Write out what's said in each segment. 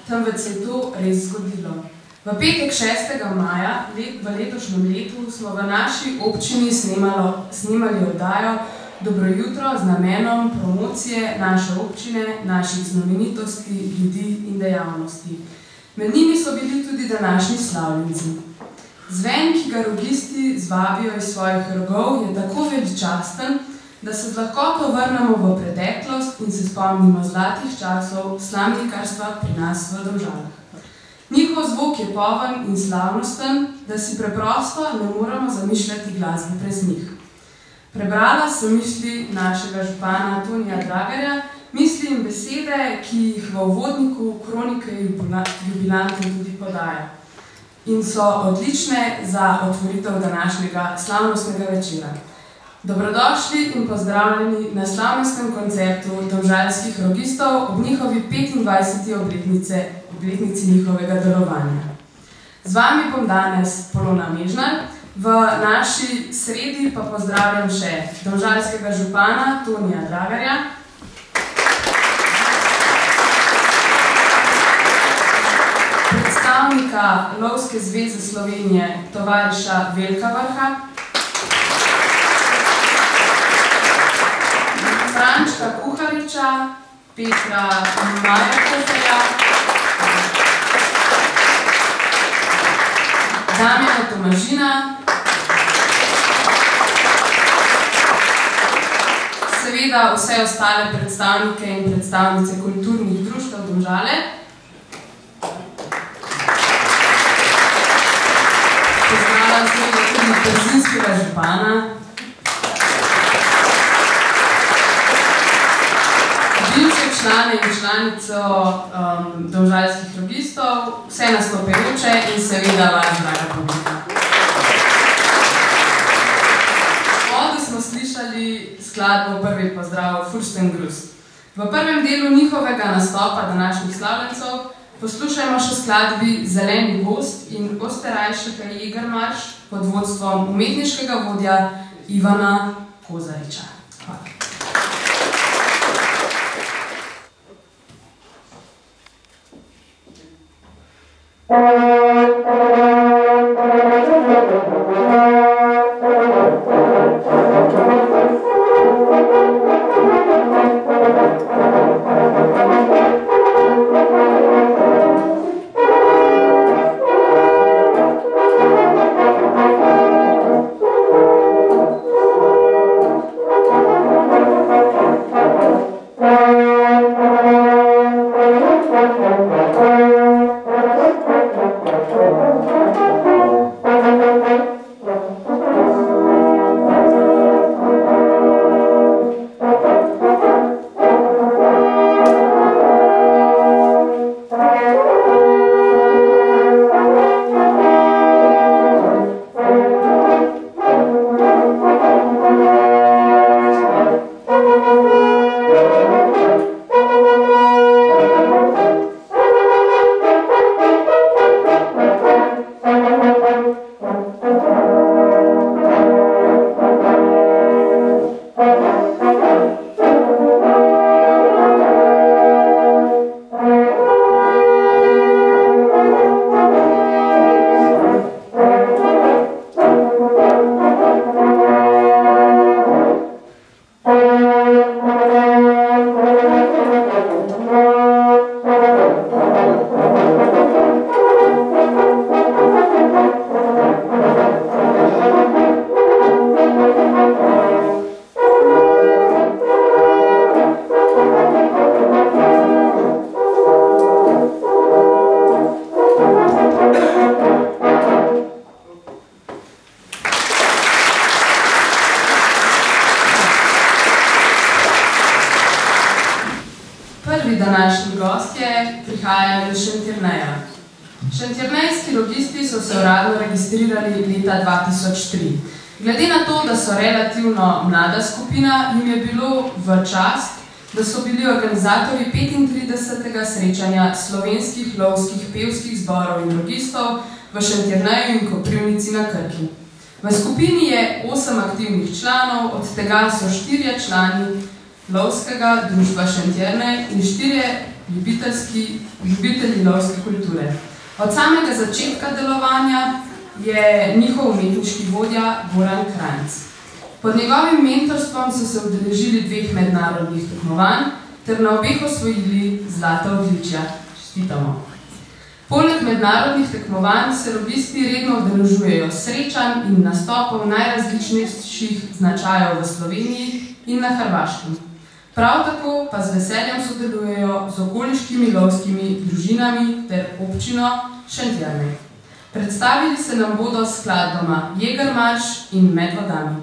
temveč se je to res zgodilo. V petek 6. maja v letošnjem letu smo v naši občini snemali oddajo Dobro jutro z namenom promocije naše občine, naših znamenitosti, ljudi in dejavnosti. Med njimi so bili tudi današnji slavljenci. Zven, ki ga rogisti zvabijo iz svojih rogov, je tako veličasten, da se z lahkoto vrnemo v preteklost in se spomnimo zlatih časov slamnikarstva pri nas v Domžalah. Njihov zvok je poln in slavnosten, da si preprosto ne moremo zamišljati glasbe brez njih. Prebrala sem misli našega župana Tonija Dragarja, misli in besede, ki jih v uvodniku kronike jubilante tudi podaja. In so odlične za otvoritev današnjega slavnostnega večera. Dobrodošli in pozdravljeni na slavnostnem koncertu domžalskih rogistov ob njihovi 25. obletnici njihovega delovanja. Z vami bom danes Polona Mežnar, v naši sredi pa pozdravljam še domžalskega župana Tonija Dragarja, predstavnika Lovske zveze Slovenije tovariša Veljka Vrha, Frančka Kuhariča, Petra Majerkoferja, Damjana Tomažina, seveda vse ostale predstavnike in predstavnice kulturnih društev Domžale. Pozdravljam seveda tudi trzinskega župana, bivše člane in članico domžalskih rogistov, vse nastopajoče in seveda vas, draga publika. Spodaj smo slišali skladbo Prvi pozdrav Furstengrust. V prvem delu njihovega nastopa današnjih slavljencov poslušajmo še skladbi Zeleni gost in Osterajšeka Jegermarš pod vodstvom umetniškega vodja Ivana Kozariča. Hvala. Današnji gostje prihajajo iz Šentjerneja. Šentjernejski logisti so se uradno registrirali leta 2003. Glede na to, da so relativno mlada skupina, jim je bilo v čast, da so bili organizatorji 35. srečanja slovenskih lovskih pevskih zborov in logistov v Šentjerneju in Koprivnici na Krki. V skupini je 8 aktivnih članov, od tega so 4 člani lovskega društva Šentjernej in 4 ljubitelji lovske kulture. Od samega začetka delovanja je njihov umetniški vodja Goran Kranjc. Pod njegovim mentorstvom so se udeležili 2 mednarodnih tekmovanj ter na obeh osvojili zlata odličja. Čestitamo. Poleg mednarodnih tekmovanj se logisti redno udeležujejo srečanj in nastopov najrazličnejših značajev v Sloveniji in na Hrvaškem. Prav tako pa z veseljem sodelujejo z okoliškimi lovskimi družinami ter občino Šentjernej. Predstavili se nam bodo s skladbama Jegermarš in Med vodami.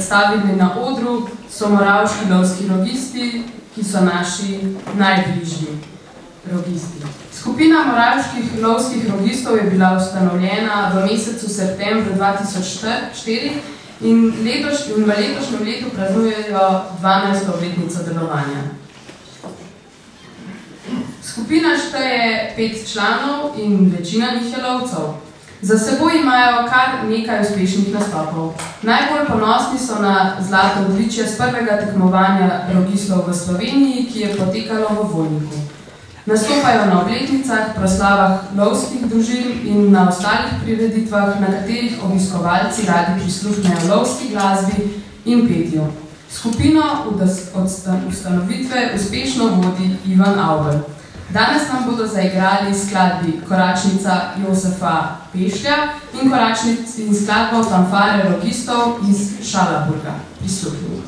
predstavili na odru, so moravški lovski rogisti, ki so naši najbližji rogisti. Skupina moravških lovskih rogistov je bila ustanovljena v mesecu septembru 2004 in v letošnjem letu praznujejo 12. obletnico delovanja. Skupina šteje 5 članov in večina njih je lovcev. Za seboj imajo kar nekaj uspešnih nastopov. Najbolj ponosni so na zlato odličje z prvega tekmovanja rogistov v Sloveniji, ki je potekalo v Vojniku. Nastopajo na obletnicah, proslavah lovskih družin in na ostalih prireditvah, na katerih obiskovalci radi prisluhnejo lovski glasbi in petju. Skupino od ustanovitve uspešno vodi Ivan Avbel. Danes nam bodo zaigrali skladbi Koračnica Josefa Pešlja in skladbo Fanfare rogistov iz Šalaburga. Prisluhnimo.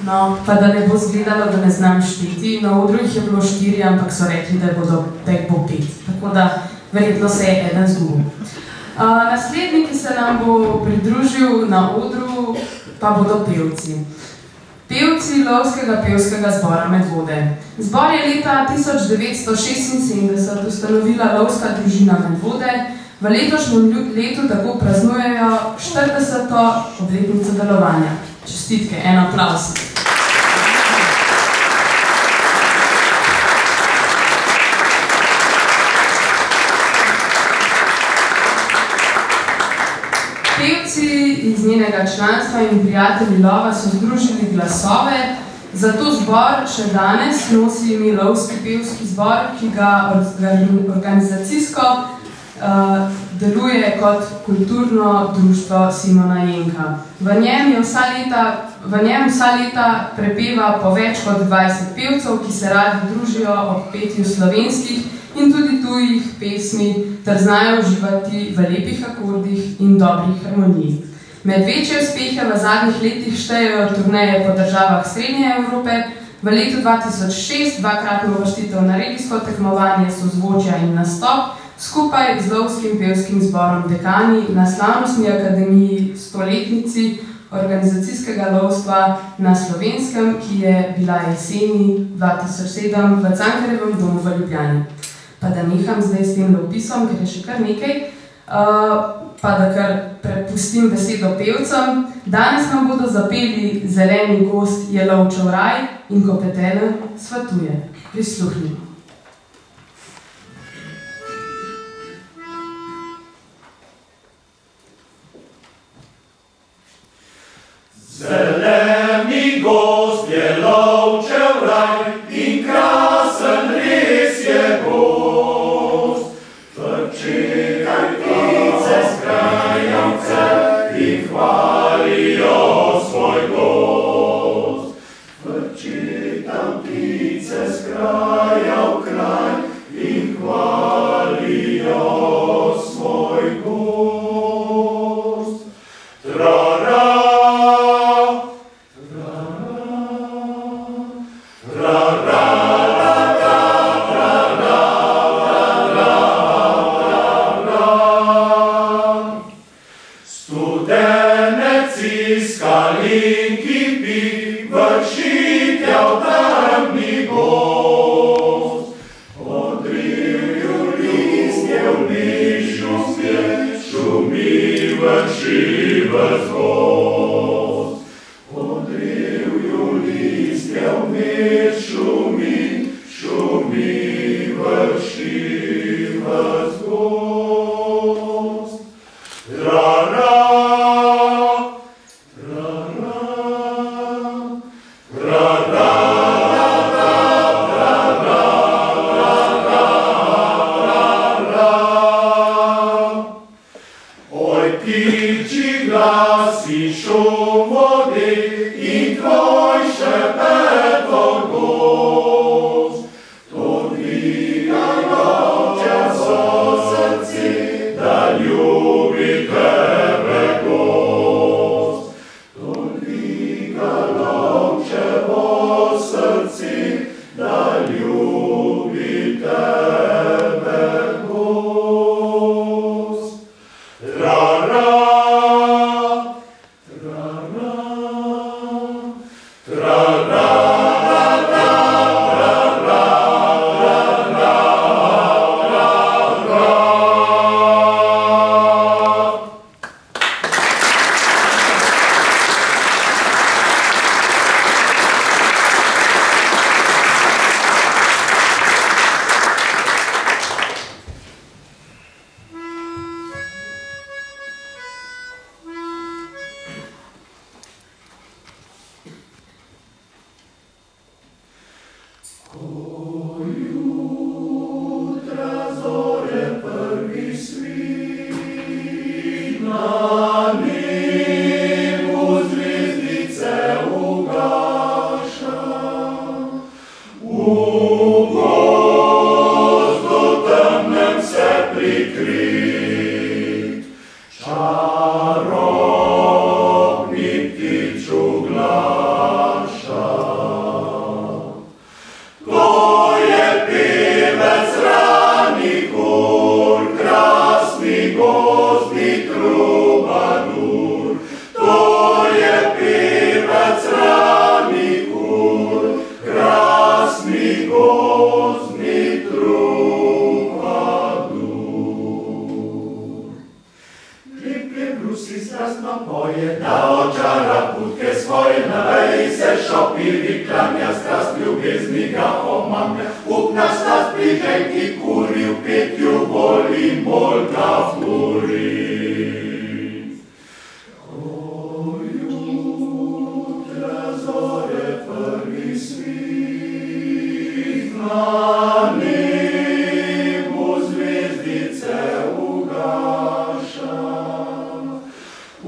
No, pa da ne bo zgledalo, da ne znam šteti. Na odru jih je bilo 4, ampak so rekli, da jih bo 5. Tako da verjetno se je eden zgubil. Naslednji, ki se nam bo pridružil na odru, pa bodo pevci. Pevci lovskega pevskega zbora Medvode. Zbor je leta 1976 ustanovila lovska družina Medvode. V letošnjem letu tako praznujejo 40. obletnico delovanja. Čestitke, en aplavz. Pevci iz njenega članstva in prijatelji lova so združili glasove, zato zbor še danes nosi ime Lovski pevski zbor, ki ga organizacijsko deluje kot kulturno društvo Simona Jenka. V njem je vsa leta V njem vsa leta prepeva po več kot 20 pevcev, ki se radi družijo ob petju slovenskih in tudi tujih pesmi, ter znajo uživati v lepih akordih in dobrih harmonij. Med večje uspehe v zadnjih letih štejejo turneje po državah Srednje Evrope, v letu 2006 dvakratno uvrstitev na regijsko tekmovanje Sozvočja in nastop, skupaj z lovskim pevskim zborom Dekani na slavnostni akademiji stoletnici organizacijskega lovstva na Slovenskem, ki je bila jeseni 2007 v Cankarjevem domu v Ljubljani. Pa da neham zdaj s tem opisom, ker je še kar nekaj, pa da kar prepustim besedo pevcem. Danes nam bodo zapeli Zeleni gozd je lovčev raj in Ko petelj svetuje. Prisluhnimo. Zeleni gozd je lovčev raj in krasen res je gozd. Frčekaj ptice s krajavce in hvalijo svoj gozd. Frčekaj ptice s krajav kraj in hvalijo svoj gozd. Tra-ra, U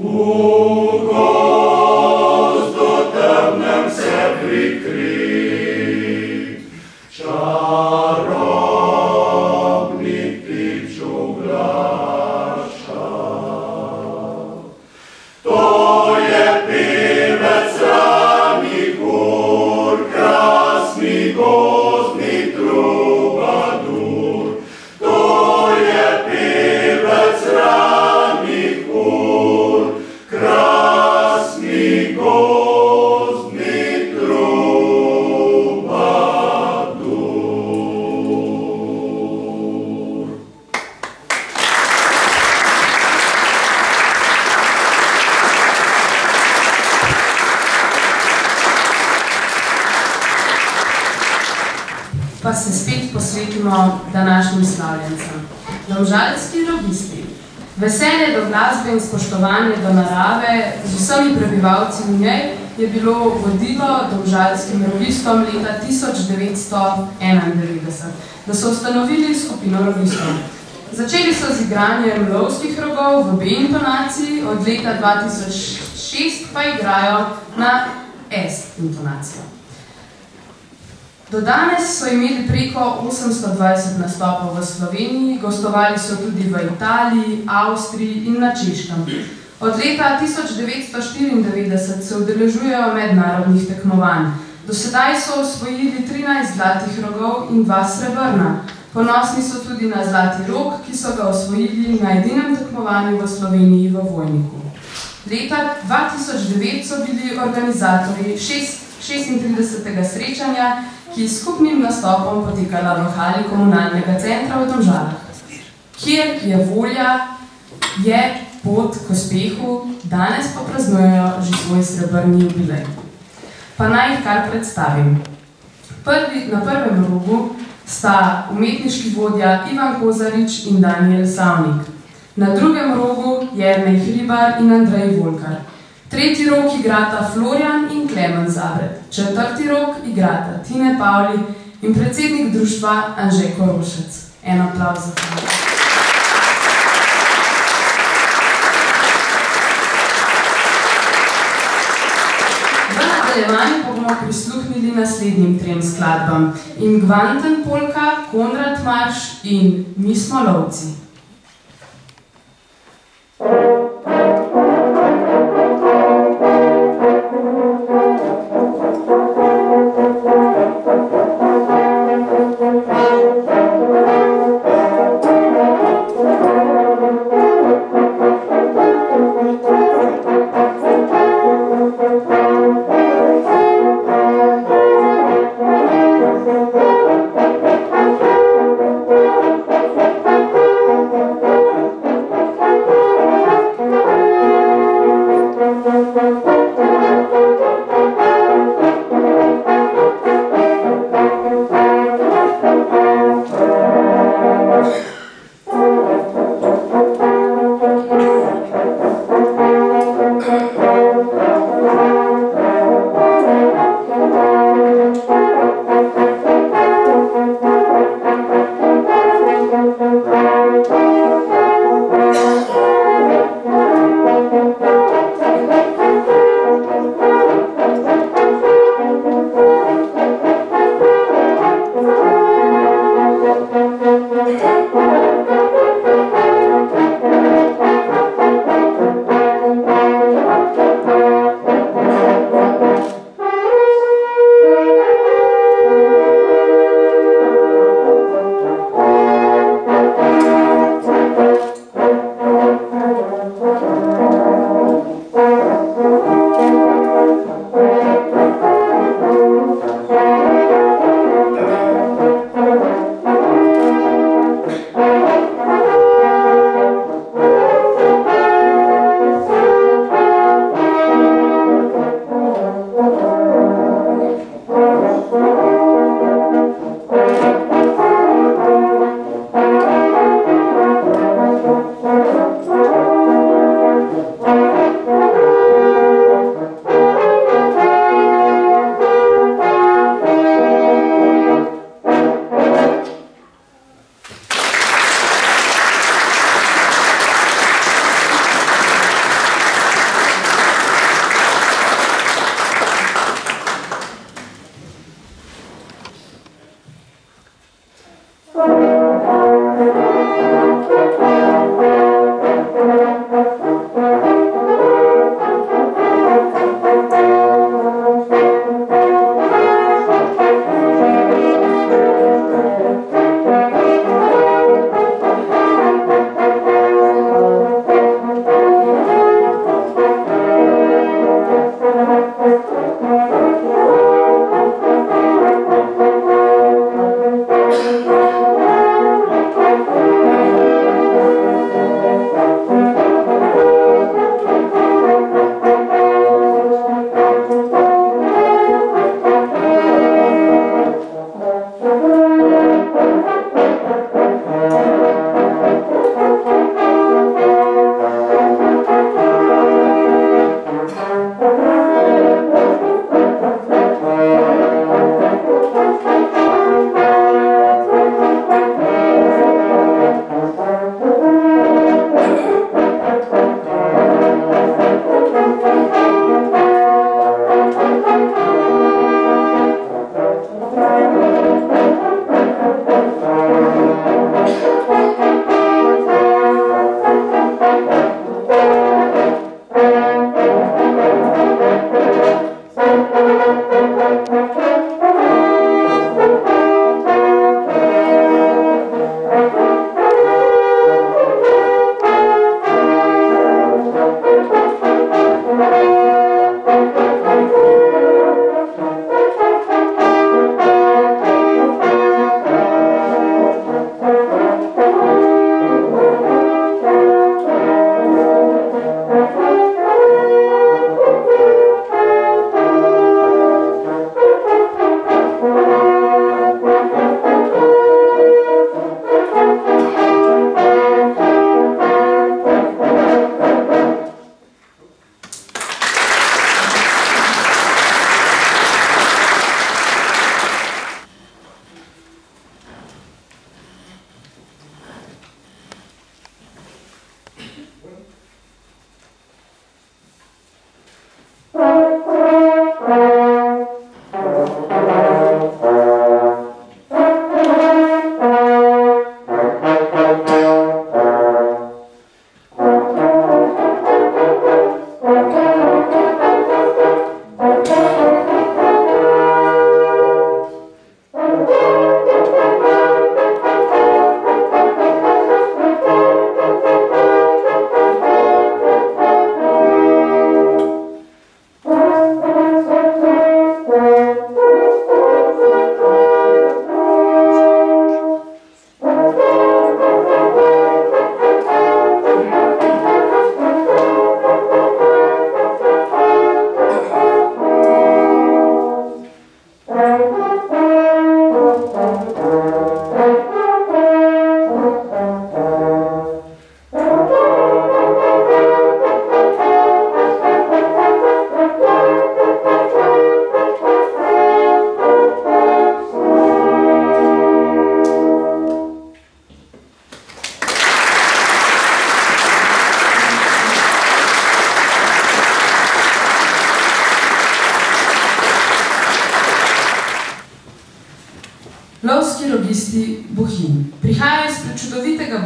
gozdu se spet posvetimo današnjim slavljencem. Domžalski lobisti. Veselje do glasbe in spoštovanje do narave z vsemi prebivalci v njej je bilo vodilo domžalskim lobistom leta 1991, da so ustanovili skupino lobistov. Začeli so z igranjem lovskih rogov v B-intonaciji, od leta 2006 pa igrajo na S-intonacijo. Do danes so imeli preko 820 nastopov v Sloveniji, gostovali so tudi v Italiji, Avstriji in na Češkem. Od leta 1994 se udeležujejo mednarodnih tekmovanj. Do sedaj so osvojili 13 zlatih rogov in 2 srebrna. Ponosni so tudi na zlati rog, ki so ga osvojili na edinem tekmovanju v Sloveniji v Vojniku. Leta 2009 so bili organizatorji 36. srečanja, ki s skupnim nastopom potekala v hali komunalnega centra v Domžalah. Kjer je volja, je pot k uspehu, danes pa praznujejo že svoj srebrni jubilej. Pa naj jih kar predstavim. Na prvem rogu sta umetniški vodja Ivan Kozarič in Daniel Savnik. Na drugem rogu Jernej Hribar in Andrej Volkar. Tretji rok igrata Florian in Klemen Zabret. Četrti rok igrata Tine Pavli in predsednik društva Anže Korošec. En aplavz za to. V nadaljevanju bomo prisluhnili naslednjim 3 skladbam: Ingvanten polka, Konrad marš in Mi smo lovci.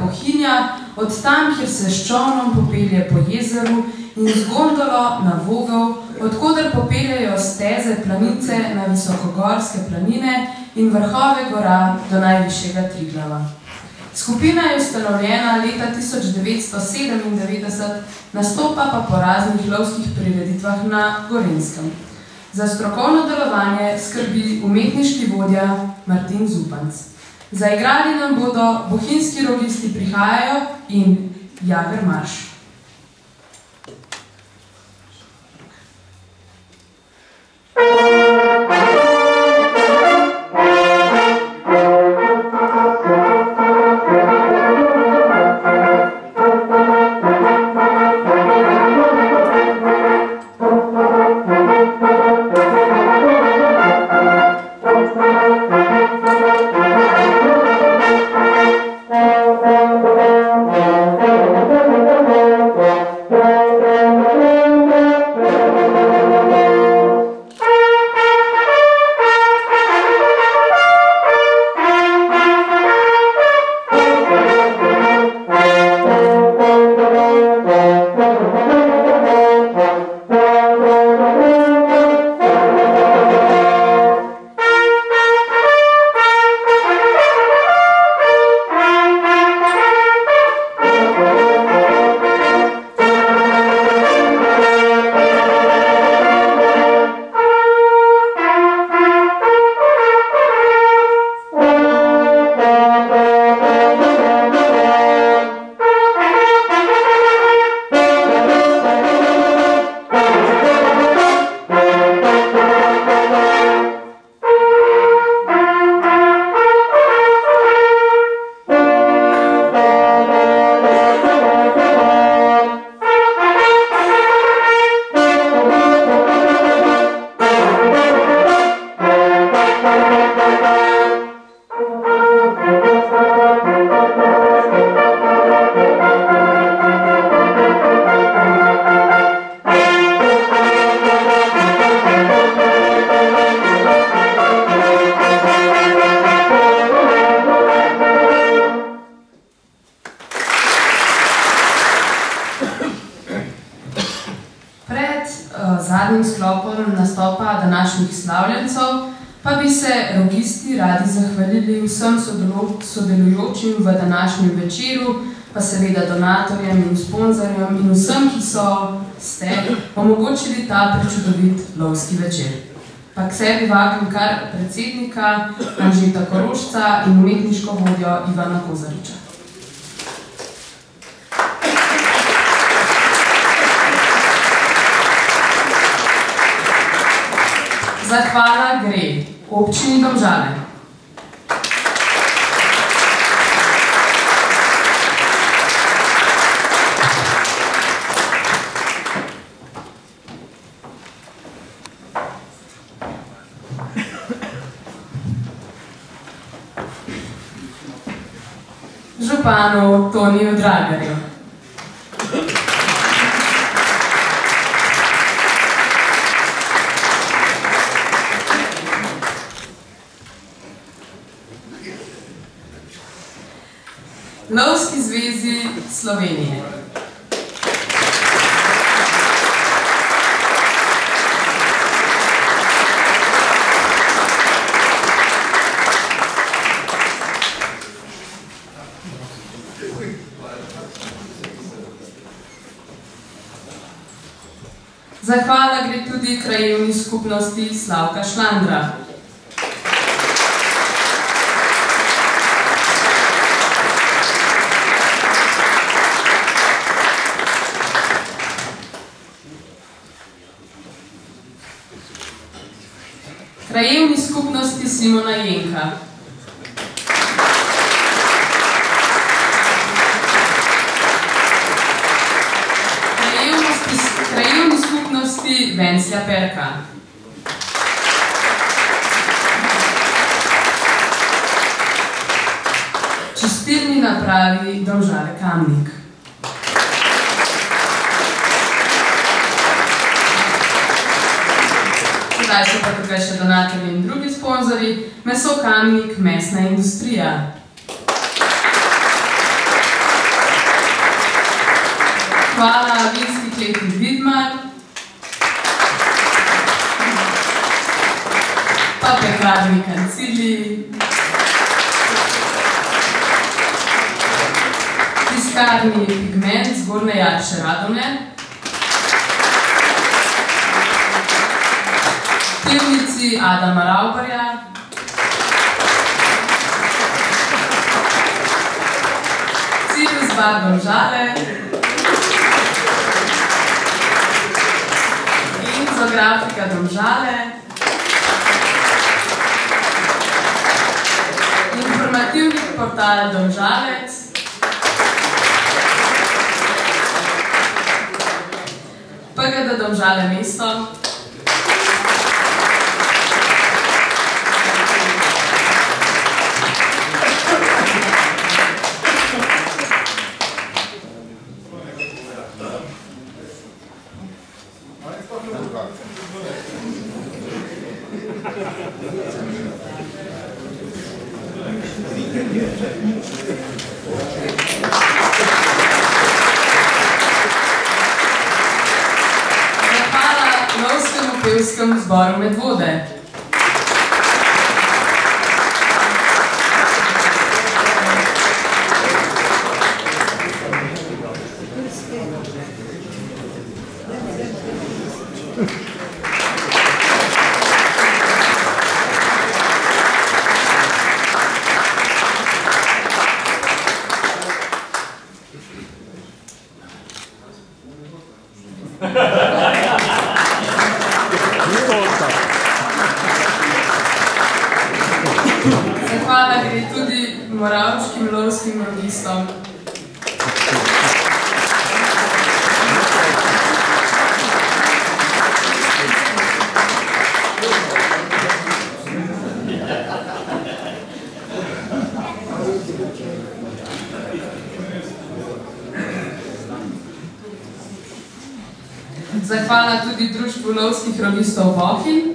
Bohinja, od tam, kjer se s čolnom popelje po jezeru in z gondolo na Vogel, odkoder popeljejo steze planice na visokogorske planine in vrhove gora do najvišjega Triglava. Skupina je ustanovljena leta 1997, nastopa pa po raznih lovskih prireditvah na Gorenjskem. Za strokovno delovanje skrbi umetniški vodja Martin Zupanc. Zaigrali nam bodo Bohinjski rogisti prihajajo in Jager marš. Zadnjim sklopom nastopa današnjih slavljencov pa bi se rogisti radi zahvalili vsem sodelujočim v današnjem večeru, pa seveda donatorjem in sponzorjem in vsem, ki ste omogočili ta prečudovit lovski večer. Pa k sebi vabim kar predsednika Anžeta Korošca in umetniško vodjo Ivana Kozariča. Zahvala gre občini Domžale. Županu Toniju Dragarju. Lovski zvezi Slovenije. Zahvala gre tudi krajevni skupnosti Slavka Šlandra. Krajevni skupnosti Simona Jenka. Krajevni skupnosti Venclja Perka. Čistilni napravi Domžale Kamnik. Sedaj so pa tukaj še donatorji in drugi sponzorji, Meso Kamnik, mesna industrija. Zahvala vinski kleti Vidmar, pa pekarni Kancili, tiskarni Pigment Zgornje Jarše Radomlje, pivnici Adama Raubarja, Cirus bar Domžale in Zoografika Domžale, informativni portal Domžalec, PGD Domžale mesto, pevskemu zboru Medvode. Zahvala gre tudi moravškim lovskim rodistom. Zahvala tudi Društvu lovskih rodistov Bohinj.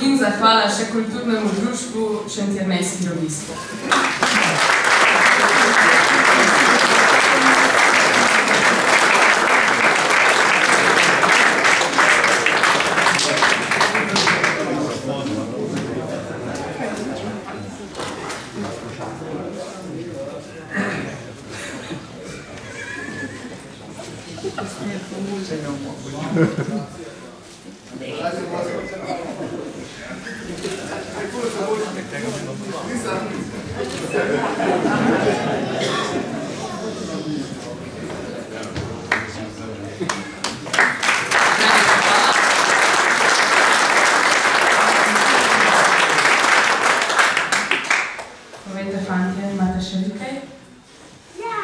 In zahvala še kulturnemu društvu Šentjernejski rogisti. Povejte, fantje, imate še vi kaj? Ja!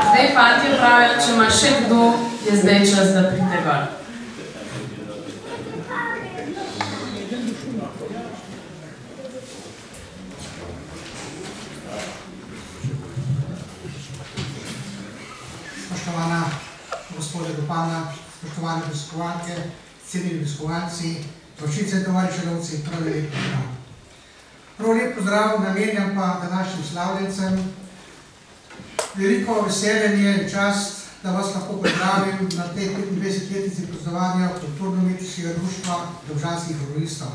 Zdaj fantje pravijo, če ima še kdo, je zdaj čas, da pride gor. Spoštovana gospoda Župana, spoštovane obiskovalke, cenjeni obiskovalci, vročice in tovariši lovci, prav lep pozdrav. Prav lep pozdrav namenjam pa današnjim slavljencem. Veliko veselje in čast, da vas lahko pozdravim na tej 25-letnici praznovanja Kulturno-umetniškega društva domžalskih hororistov.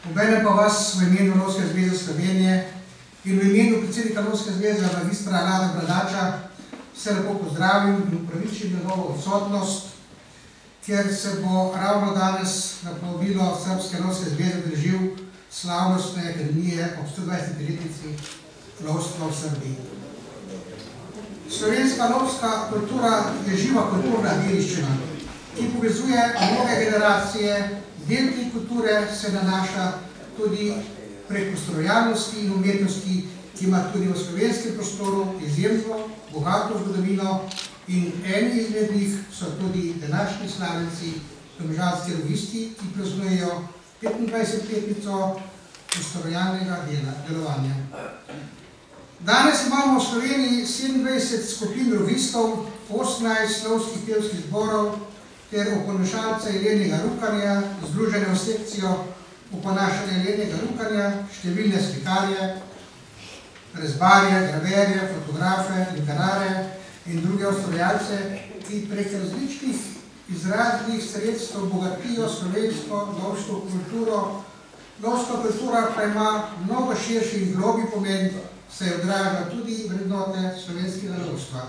Obenem pa vas v imenu Lovske zveze Slovenije in v imenu predsednika Lovske zveze magistra Alana Bradača vse lepo pozdravim in upravičim njegovo odsotnost, kjer se bo ravno danes na povabilo Srbske Lovske zveze držil slavnostne akademije ob 120-letnici lovstva v Srbiji. Slovenska lovska kultura je živa kulturna dediščina, ki povezuje mnoge generacije, del te kulture se nanaša tudi prek ustvarjalnosti in umetnosti, ki ima tudi v slovenskem prostoru izjemno bogato zgodovino in eni izmed njih so tudi današnji slavljenci, domžalski rogisti, ki praznujejo 25-letnico ustvarjalnega delovanja. Danes imamo v Sloveniji 27 skupin rogistov, 18 slovskih pevskih zborov ter oponašalca Jelenega Rukanja, združene v sekcijo oponašanja Jelenega Rukanja, številne slikarje, rezbarje, graverje, fotografe, literare in druge ustvarjalce, ki prek različnih izraznih sredstev bogatijo slovensko lovsko kulturo. Lovska kultura pa ima mnogo širši in globlji pomen, saj odraža tudi vrednote slovenskega lovstva.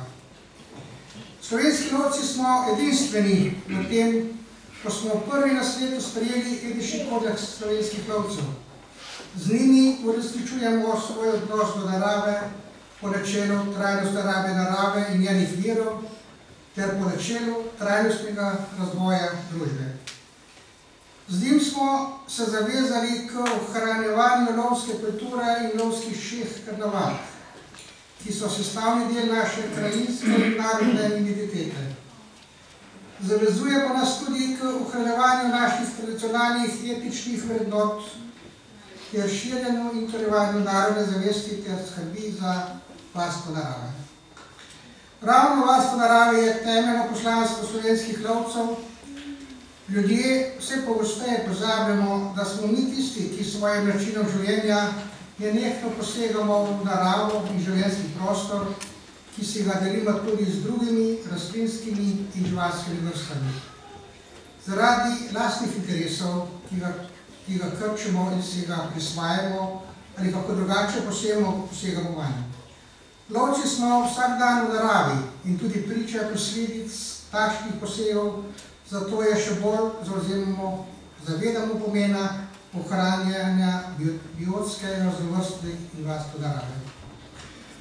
Slovenski lovci smo edinstveni v tem, ko smo prvi na svetu sprejeli etični kodeks slovenskih lovcev. Z njimi uresničujemo svoj odnos do narave po načelu trajnostne rabe narave in njenih virov ter po načelu trajnostnega razvoja družbe. Z njim smo se zavezali k ohranjevanju lovske kulture in lovskih šeh karnaval, ki so sestavni del naše krajinske in narodne identitete. Zavezuje pa nas tudi k ohranjevanju naših tradicionalnih etičnih vrednot ter širjenju in utrjevanju narodne zavesti ter skrbi za varstvo narave. Ravno varstvo narave je temeljno poslanstvo slovenskih lovcev. Ljudje vse pogosteje pozabljamo, da smo mi tisti, ki s svojim načinom življenja nenehno posegamo v naravo in življenjski prostor, ki si ga delimo tudi z drugimi rastlinskimi in živalskimi vrstami. Zaradi lastnih interesov, ki ga krčimo in si ga prisvajamo ali kako drugače posegamo vanj. Lovci smo vsak dan v naravi in tudi priča posledic takšnih posegov, zato je še bolj zavedamo pomena ohranjanja biotske raznovrstnosti in varstva narave.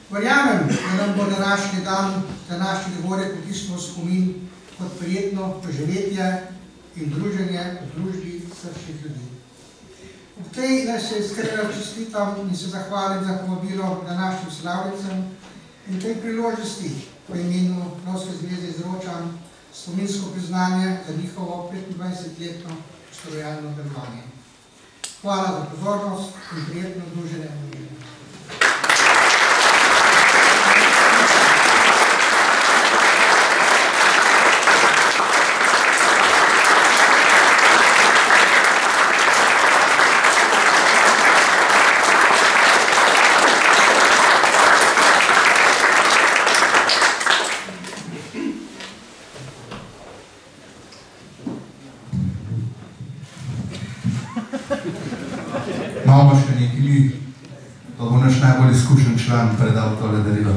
Verjamem, da nam bo današnji dan, današnji dogodek potisnil spomin kot prijetno doživetje in druženje v družbi srčnih ljudi. Ob tej naj se iskreno čestitam in se zahvalim za povabilo današnjim slavljencem in tej priložnosti po imenu Lovske zveze izročam spominsko priznanje za njihovo 25-letno ustvarjalno delovanje. Hvala za pozornost in prijetno druženje. Imamo še nekaj li, pa bo naš najbolj izkušen član predal tole darilo.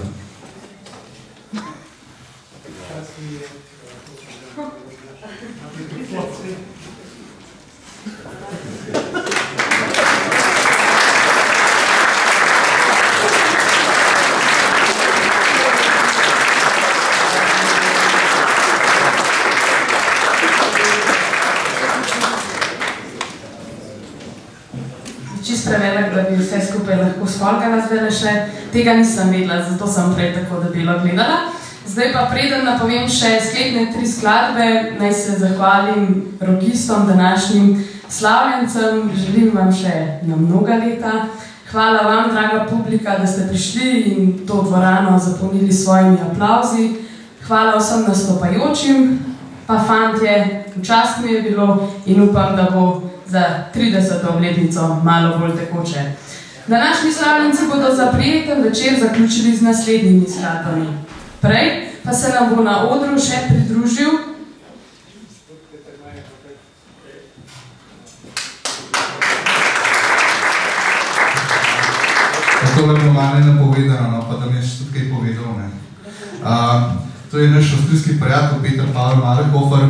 Prevelik, da bi vse skupaj lahko sfolgala zdaj še. Tega nisem vedela, zato sem prej tako debelo gledala. Zdaj pa preden napovem še sklepne 3 skladbe, naj se zahvalim rogistom, današnjim slavljencem. Želim vam še na mnoga leta. Hvala vam, draga publika, da ste prišli in to dvorano zapolnili svojimi aplavzi. Hvala vsem nastopajočim, pa fantje, v čast mi je bilo in upam, da bo za 30. obletnico malo bolj tekoče. Današnji slavljenci bodo za prijeten večer zaključili z naslednjimi skladbami. Prej pa se nam bo na odru še pridružil Tole je bilo malo napovedano, pa da mi je tudi kaj povedal. To je naš avstrijski prijatelj Peter Pavel Malerhofer.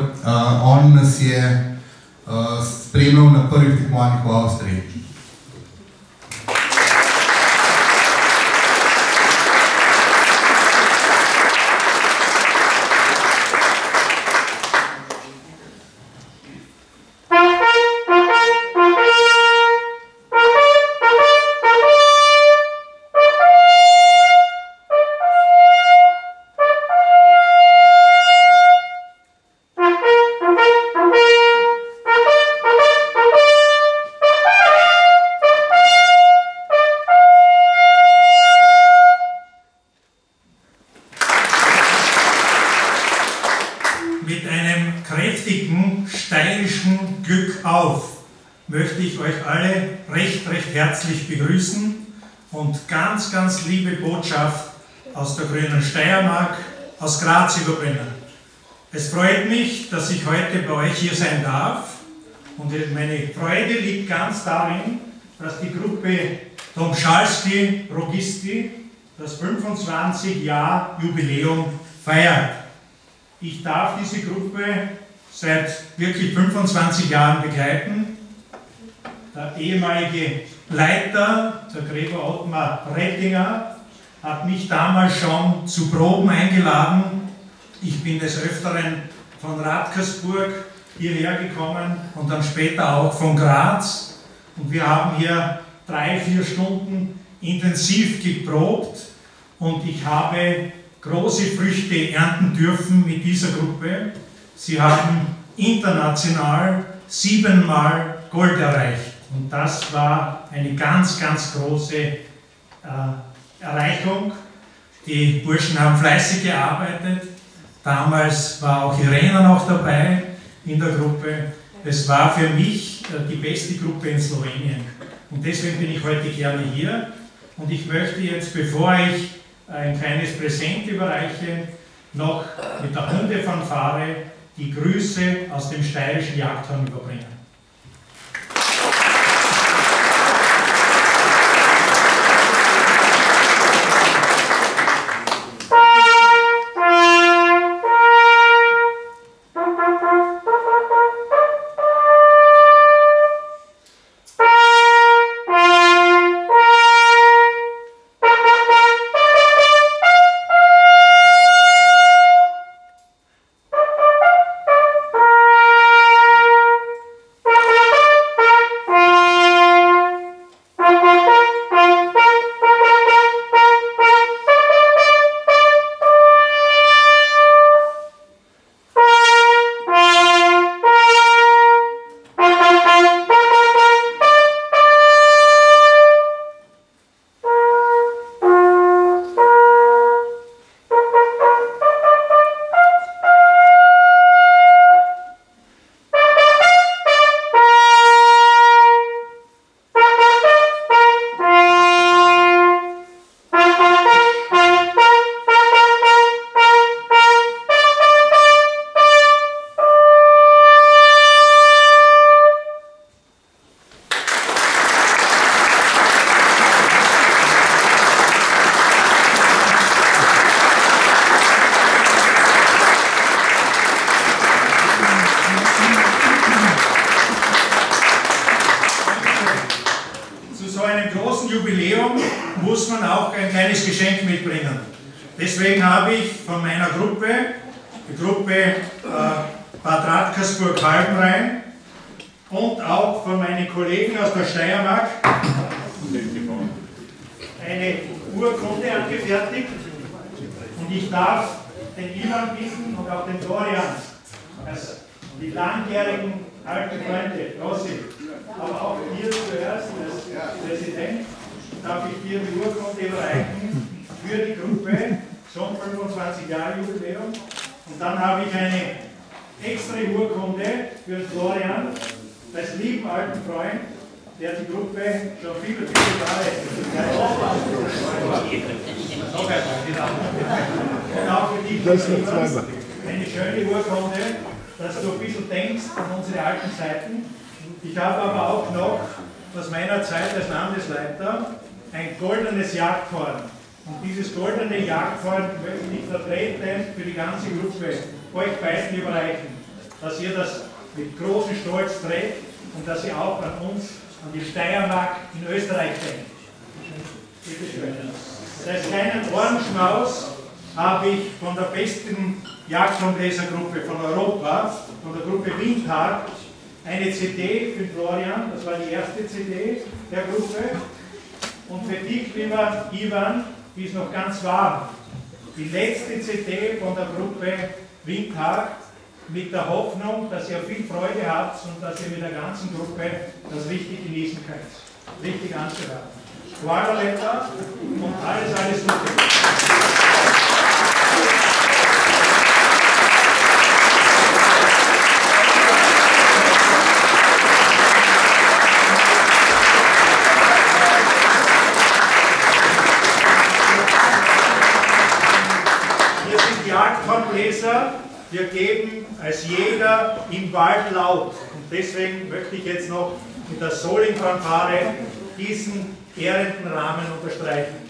On nas je spremljal na prvih tekmovanjih v Avstriji. musikalischen Glück auf möchte ich euch alle recht herzlich begrüßen und ganz liebe Botschaft aus der grünen Steiermark, aus Graz überbringen. Es freut mich, dass ich heute bei euch hier sein darf und meine Freude liegt ganz darin, dass die Gruppe Tomszalski-Rogisti das 25-Jahr-Jubiläum feiert. Ich darf diese Gruppe seit wirklich 25 Jahren begleiten. Der ehemalige Leiter, der Gregor Ottmar Rettinger, hat mich damals schon zu Proben eingeladen. Ich bin des Öfteren von Radkersburg hierher gekommen und dann später auch von Graz. Und wir haben hier 3-4 Stunden intensiv geprobt und ich habe große Früchte ernten dürfen mit dieser Gruppe. Sie haben international 7-mal Gold erreicht und das war eine ganz große Erreichung. Die Burschen haben fleißig gearbeitet. Damals war auch Irena noch dabei in der Gruppe. Es war für mich die beste Gruppe in Slowenien. Und deswegen bin ich heute gerne hier. Und ich möchte jetzt, bevor ich ein kleines Präsent überreiche, noch mit der Hundefanfare die Grüße aus dem steirischen Jagdhorn überbringen. Muss man auch ein kleines Geschenk mitbringen. Deswegen habe ich von meiner Gruppe, die Gruppe Bad Radkersburg-Halbenrhein und auch von meinen Kollegen aus der Steiermark eine Urkunde angefertigt. Und ich darf den Ivan bitten und auch den Florian, als die langjährigen alten Freunde, Rossi, aber auch dir zuerst als Präsident, darf ich dir die Urkunde überreichen für die Gruppe zum 25-Jahre-Jubiläum. Und dann habe ich eine extra Urkunde für Florian, als lieben alten Freund, der die Gruppe schon viele Jahre und auch für dich, eine schöne Urkunde, dass du ein bisschen denkst an unsere alten Zeiten. Ich habe aber auch noch aus meiner Zeit als Landesleiter ein goldenes Jagdhorn. Und dieses goldene Jagdhorn möchte ich vertreten für die ganze Gruppe euch beiden überreichen, dass ihr das mit großem Stolz trägt und dass ihr auch an uns, an die Steiermark in Österreich denkt. Bitte schön. Als kleinen Ohrenschmaus habe ich von der besten Jagdhornbläsergruppe von Europa, von der Gruppe Windhag, eine CD für Florian, das war die erste CD der Gruppe. Und für dich, lieber Ivan, die ist noch ganz warm. Die letzte CD von der Gruppe Windhag mit der Hoffnung, dass ihr viel Freude habt und dass ihr mit der ganzen Gruppe das richtig genießen könnt. Richtig anzuhören. Guadaleta und alles Gute. Vorleser, wir geben als jeder im Wald laut. Und deswegen möchte ich jetzt noch mit der Soling-Fanfare diesen ehrenden Rahmen unterstreichen.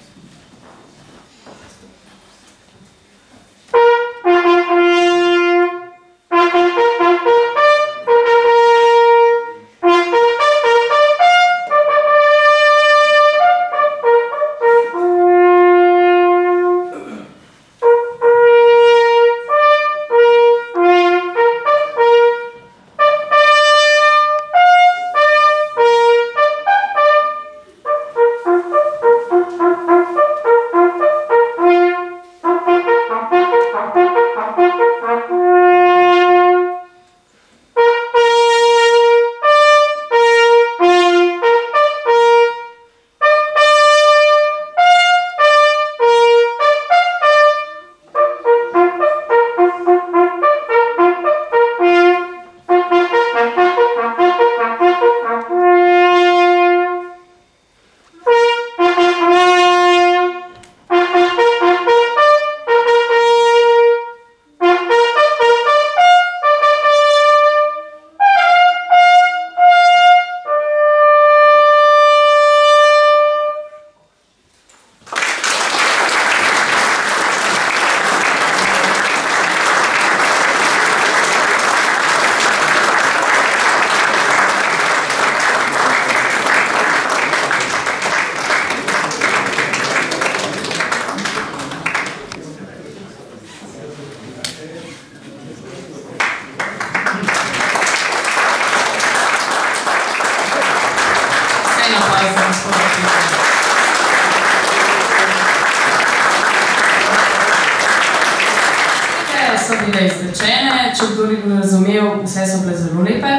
So bile izrečene, če kdo ni razumel, vse so bile zelo lepe.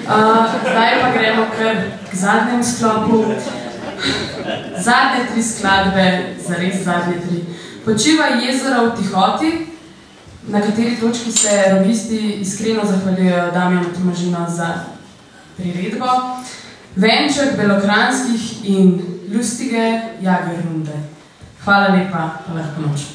Zdaj pa gremo kar k zadnjem sklopu. Zadnje 3 skladbe, zares zadnje 3. Počiva jezero v tihoti, na kateri točki se rovisti iskreno zahvaljujejo Damjanu Tomažinu za priredbo. Venček Belokranskih in Lustige Jagerrunde. Hvala lepa, pa lahko noč.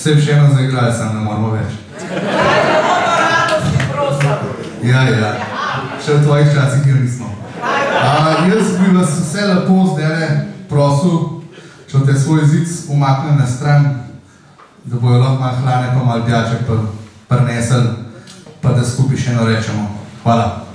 Se še eno zaigrali, sam ne moramo več. Ja, še v tvojih časih jo nismo. Jaz bi vas vse lepo zdaj prosil, če te svoj zic umakne na stran, da bojo lahko malo hlane pa malo pijače prinesli, pa da skupaj še eno rečemo. Hvala.